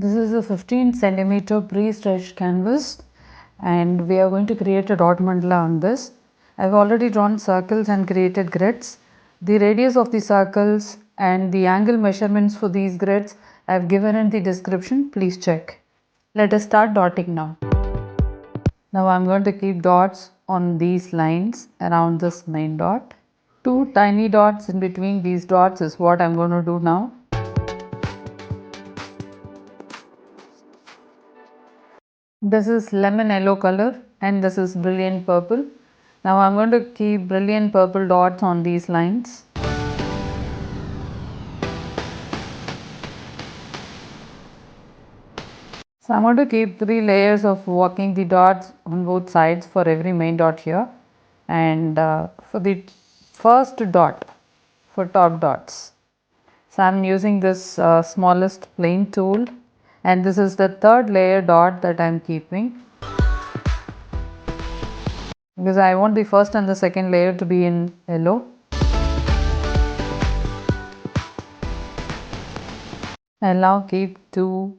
This is a 15 centimeter pre-stretched canvas and we are going to create a dot mandala on this. I've already drawn circles and created grids. The radius of the circles and the angle measurements for these grids I've given in the description. Please check. Let us start dotting now. Now I'm going to keep dots on these lines around this main dot. Two tiny dots in between these dots is what I'm going to do now. This is lemon yellow color and this is brilliant purple. Now I'm going to keep brilliant purple dots on these lines. So I'm going to keep 3 layers of walking the dots on both sides for every main dot here. And for the first dot, for top dots. So I'm using this smallest plane tool and this is the third layer dot that I'm keeping. Because I want the first and the second layer to be in yellow. I'll now keep 2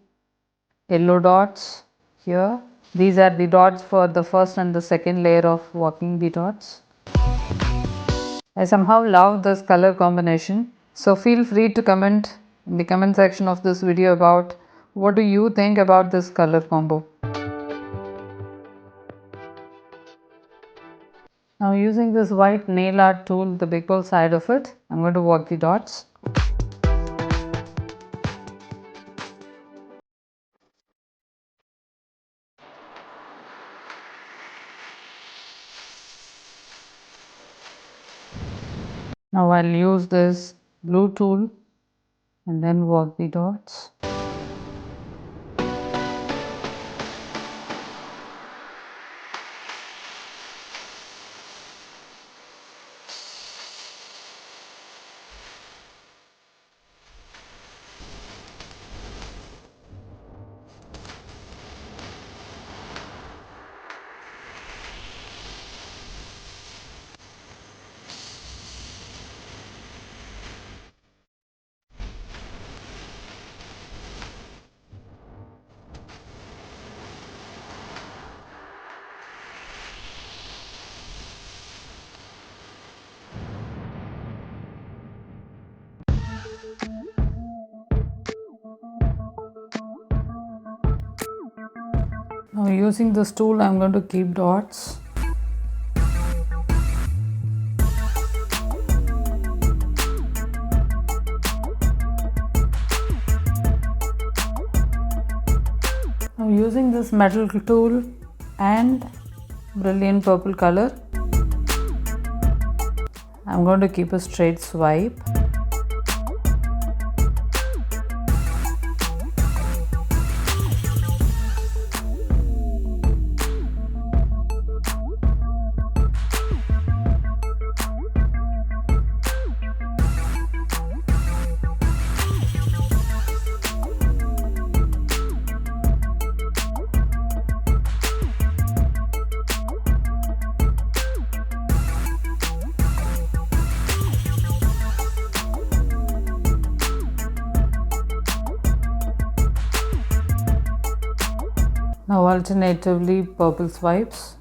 yellow dots here. These are the dots for the first and the second layer of walking the dots. I somehow love this color combination. So feel free to comment in the comment section of this video about what do you think about this color combo. Now using this white nail art tool, the big ball side of it, I'm going to walk the dots. Now I'll use this blue tool and then walk the dots. Now using this tool, I'm going to keep dots. Now using this metal tool and brilliant purple color, I'm going to keep a straight swipe. Now alternatively purple swipes.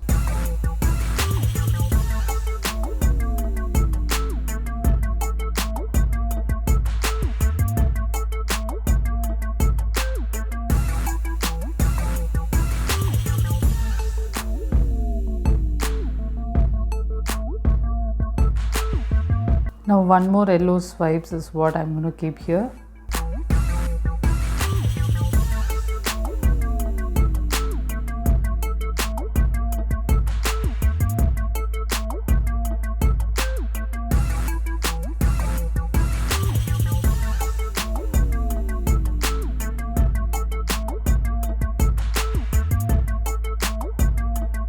Now one more yellow swipes is what I'm going to keep here.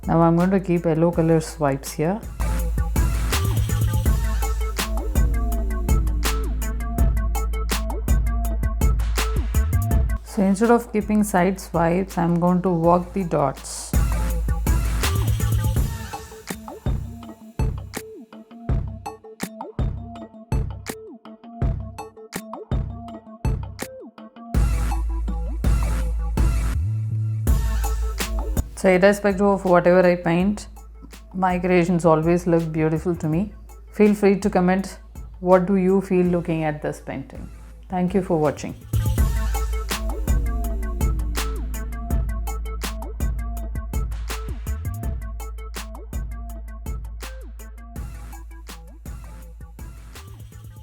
Now I'm going to keep yellow color swipes here. So instead of keeping side swipes, I'm going to walk the dots. So irrespective of whatever I paint, my creations always look beautiful to me. Feel free to comment what do you feel looking at this painting. Thank you for watching.